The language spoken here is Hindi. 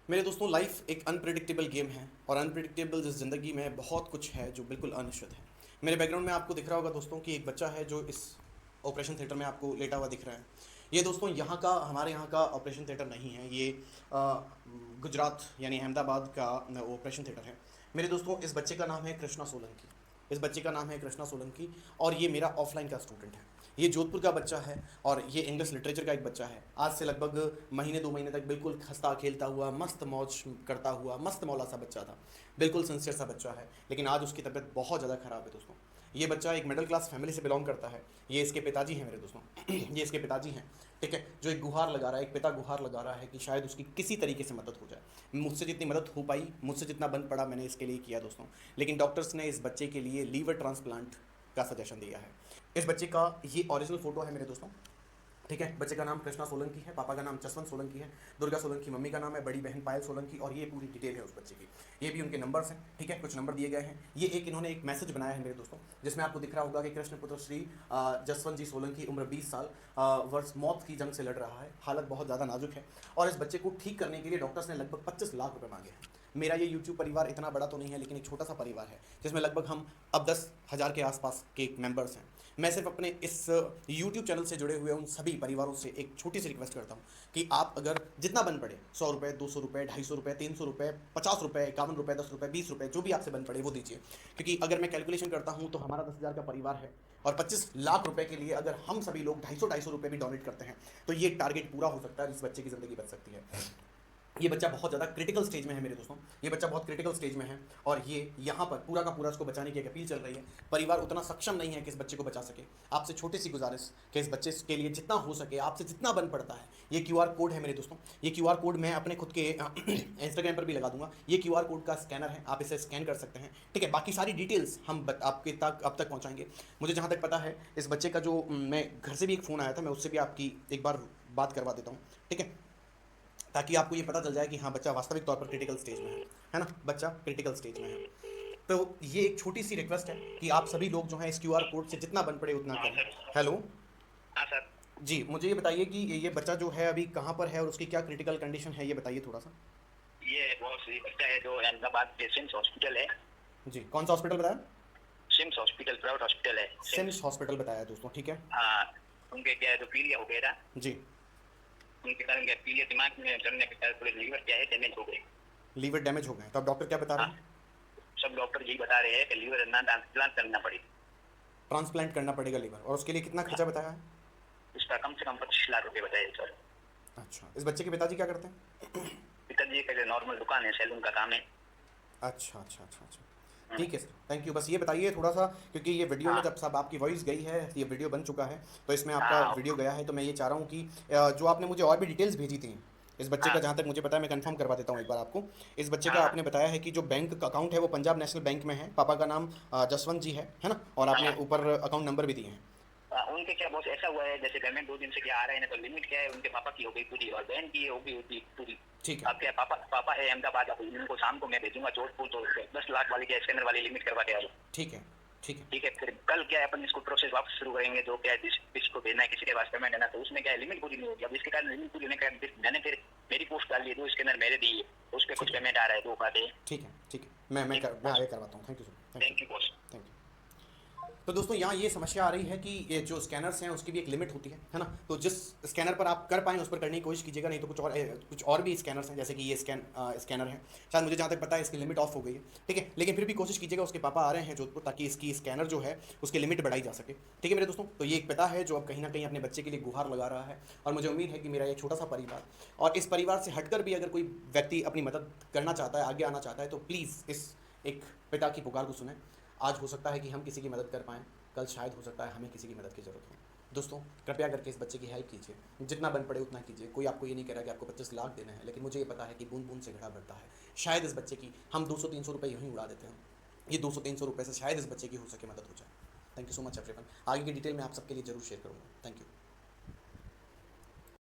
मेरे दोस्तों, लाइफ एक अनप्रिडिक्टेबल गेम है और अनप्रिडिक्टेबल इस ज़िंदगी में बहुत कुछ है जो बिल्कुल अनिश्चित है। मेरे बैकग्राउंड में आपको दिख रहा होगा दोस्तों कि एक बच्चा है जो इस ऑपरेशन थिएटर में आपको लेटा हुआ दिख रहा है। ये दोस्तों यहाँ का, हमारे यहाँ का ऑपरेशन थिएटर नहीं है, ये गुजरात यानी अहमदाबाद का ऑपरेशन थिएटर है। मेरे दोस्तों, इस बच्चे का नाम है कृष्णा सोलंकी। इस बच्चे का नाम है कृष्णा सोलंकी और ये मेरा ऑफलाइन का स्टूडेंट है। ये जोधपुर का बच्चा है और ये इंग्लिश लिटरेचर का एक बच्चा है। आज से लगभग महीने 2 महीने तक बिल्कुल हंसता खेलता हुआ, मस्त मौज करता हुआ, मस्त मौला सा बच्चा था। बिल्कुल सिंसियर सा बच्चा है, लेकिन आज उसकी तबीयत बहुत ज़्यादा ख़राब है दोस्तों। ये बच्चा एक मिडिल क्लास फैमिली से बिलोंग करता है। ये इसके पिताजी हैं मेरे दोस्तों। ये इसके पिताजी हैं, ठीक है, जो एक गुहार लगा रहा है, एक पिता गुहार लगा रहा है कि शायद उसकी किसी तरीके से मदद हो जाए। मुझसे जितनी मदद हो पाई, मुझसे जितना बन पड़ा, मैंने इसके लिए किया दोस्तों। लेकिन डॉक्टर्स ने इस बच्चे के लिए लीवर ट्रांसप्लांट का सजेशन दिया है। इस बच्चे का ये ओरिजिनल फ़ोटो है मेरे दोस्तों, ठीक है। बच्चे का नाम कृष्णा सोलंकी है, पापा का नाम जसवंत सोलंकी है, दुर्गा सोलंकी मम्मी का नाम है, बड़ी बहन पायल सोलंकी, और ये पूरी डिटेल है उस बच्चे की। ये भी उनके नंबर्स हैं, ठीक है, कुछ नंबर दिए गए हैं। ये एक इन्होंने एक मैसेज बनाया है मेरे दोस्तों, जिसमें आपको दिख रहा होगा कि कृष्ण पुत्र श्री जसवंत जी सोलंकी, उम्र 20 साल, वर्ष मौत की जंग से लड़ रहा है, हालत बहुत ज़्यादा नाजुक है। और इस बच्चे को ठीक करने के लिए डॉक्टर्स ने लगभग 25 लाख रुपये मांगे हैं। मेरा ये यूट्यूब परिवार इतना बड़ा तो नहीं है, लेकिन एक छोटा सा परिवार है, जिसमें लगभग हम अब 10,000 के आसपास के मेंबर्स हैं। मैं सिर्फ अपने इस यूट्यूब चैनल से जुड़े हुए उन सभी परिवारों से एक छोटी सी रिक्वेस्ट करता हूँ कि आप अगर जितना बन पड़े, 100 रुपये, 200 रुपये, 250 रुपये, 300 रुपये, 50 रुपये, 51 रुपये, 10 रुपये, 20 रुपये, जो भी आपसे बन पड़े वो दीजिए। क्योंकि अगर मैं कैलकुलेशन करता हूँ तो हमारा 10,000 का परिवार है, और 25 लाख रुपए के लिए अगर हम सभी लोग 250 रुपये भी डोनेट करते हैं तो ये टारगेट पूरा हो सकता है, इस बच्चे की ज़िंदगी बच सकती है। ये बच्चा बहुत ज़्यादा क्रिटिकल स्टेज में है मेरे दोस्तों। ये बच्चा बहुत क्रिटिकल स्टेज में है और ये यहाँ पर पूरा का पूरा इसको बचाने की एक अपील चल रही है। परिवार उतना सक्षम नहीं है कि इस बच्चे को बचा सके। आपसे छोटी सी गुजारिश कि इस बच्चे के लिए जितना हो सके, आपसे जितना बन पड़ता है, ये क्यूआर कोड है मेरे दोस्तों। ये क्यूआर कोड मैं अपने खुद के इंस्टाग्राम पर भी लगा दूंगा। ये क्यूआर कोड का स्कैनर है, आप इसे स्कैन कर सकते हैं, ठीक है। बाकी सारी डिटेल्स हम आपके तक अब तक पहुँचाएंगे। मुझे जहाँ तक पता है, इस बच्चे का जो, मैं घर से भी एक फ़ोन आया था, मैं उससे भी आपकी एक बार बात करवा देता हूँ, ठीक है, ताकि आपको ये पता चल जाए कि हाँ, बच्चा वास्तविक तौर पर क्रिटिकल स्टेज में है ना, बच्चा क्रिटिकल स्टेज में है। तो ये एक छोटी सी रिक्वेस्ट है कि आप सभी लोग जो हैं इस क्यूआर कोड से जितना बन पड़े उतना हाँ करें। सर। हेलो। हाँ सर। जी, मुझे ये बताइए कि ये बच्चा जो है अभी कहाँ पर है और उसकी क्या क्रिटिकल कंडीशन है, ये बताइए थोड़ा सा। ये बहुत सही बच्चा है जो अहमदाबाद के सिम्स हॉस्पिटल है। जी, कौन सा हॉस्पिटल बताया? सिम्स हॉस्पिटल, प्राइवेट हॉस्पिटल है सिम्स। सिम्स हॉस्पिटल बताया दोस्तों, ठीक है। हाँ। उनके क्या है, जो पीलिया हो गया था, जी। उनके कारण क्या पीलिया दिमाग में चढ़ने के कारण थोड़े लीवर क्या है डैमेज हो गए। लीवर डैमेज हो गए, तो अब डॉक्टर क्या बता रहे हाँ। हैं? सब डॉक्टर यही बता रहे हैं कि लीवर ना ट्रांसप्लांट करना पड़े। ट्रांसप्लांट करना पड़ेगा लीवर, और उसके लिए कितना हाँ। खर्चा बताया है? इसका कम से कम 25 लाख रुपए बताए सर। अच्छा, इस बच्चे के पिताजी क्या करते हैं? पिताजी का नॉर्मल दुकान है, सैलून का काम है। अच्छा अच्छा अच्छा अच्छा, ठीक है सर, थैंक यू। बस ये बताइए थोड़ा सा, क्योंकि ये वीडियो में हाँ। जब सब आपकी वॉइस गई है, ये वीडियो बन चुका है, तो इसमें आपका हाँ। वीडियो गया है, तो मैं ये चाह रहा हूँ कि जो आपने मुझे और भी डिटेल्स भेजी थी इस बच्चे का, हाँ। जहाँ तक मुझे पता है, मैं कंफर्म करवा देता हूँ एक बार आपको। इस बच्चे का हाँ। आपने बताया है कि जो बैंक का अकाउंट है वो पंजाब नेशनल बैंक में है, पापा का नाम जसवंत जी है ना, और आपने हाँ। ऊपर अकाउंट नंबर भी दिए हैं। उनके क्या बहुत ऐसा हुआ है, जैसे पेमेंट 2 दिन से क्या आ रहा है ना, तो लिमिट क्या है, उनके पापा की हो गई पूरी और बहन की हो गई होती पूरी। ठीक है, अब क्या पापा पापा है अहमदाबाद, अब उनको शाम को मैं भेजूंगा जोधपुर, तो 10 लाख वाली क्या स्कैनर वाली लिमिट करवा के आओ। ठीक है, ठीक है, ठीक है, फिर कल क्या है अपन इसको प्रोसेस वापस शुरू करेंगे, जो क्या है जिसको भेजना है, किसी के पास पेमेंट है ना, तो उसमें क्या है लिमिट पूरी नहीं होगी। अब इसके कारण लिमिट पूरी होने के कारण मैंने फिर मेरी पोस्ट डाली है, 2 स्कैनर मेरे दिए, तो उस पर कुछ ठीक है, पेमेंट आ रहा है, 2 का दे। ठीक है, ठीक है, ठीक मैं बॉस। आगे करवाता हूँ। Thank you sir, thank you, thank you boss. Thank you. तो दोस्तों, यहाँ ये समस्या आ रही है कि ये जो स्कैनर्स हैं उसकी भी एक लिमिट होती है ना, तो जिस स्कैनर पर आप कर पाएँ उस पर करने की कोशिश कीजिएगा, नहीं तो कुछ और भी स्कैनर्स हैं, जैसे कि ये स्कैनर है, शायद मुझे जहाँ तक पता है इसकी लिमिट ऑफ हो गई है, ठीक है, लेकिन फिर भी कोशिश कीजिएगा, उसके पापा आ रहे हैं जोधपुर, ताकि इसकी स्कैनर जो है उसकी लिमिट बढ़ाई जा सके, ठीक है मेरे दोस्तों। तो ये एक पिता है जो अब कहीं ना कहीं अपने बच्चे के लिए गुहार लगा रहा है, और मुझे उम्मीद है कि मेरा ये छोटा सा परिवार, और इस परिवार से हटकर भी अगर कोई व्यक्ति अपनी मदद करना चाहता है, आगे आना चाहता है, तो प्लीज़ इस एक पिता की पुकार को सुने। आज हो सकता है कि हम किसी की मदद कर पाएँ, कल शायद हो सकता है हमें किसी की मदद की ज़रूरत हो। दोस्तों, कृपया करके इस बच्चे की हेल्प कीजिए, जितना बन पड़े उतना कीजिए। कोई आपको ये नहीं कह रहा कि आपको 25 लाख देना है, लेकिन मुझे ये पता है कि बूंद बूंद से घड़ा भरता है। शायद इस बच्चे की हम 200-300 रुपये यूँ ही उड़ा देते हैं, ये 200-300 रुपये से शायद इस बच्चे की हो सके मदद हो जाए। Thank you so much everyone. आगे की डिटेल मैं आप सबके लिए जरूर शेयर करूँगा। Thank you.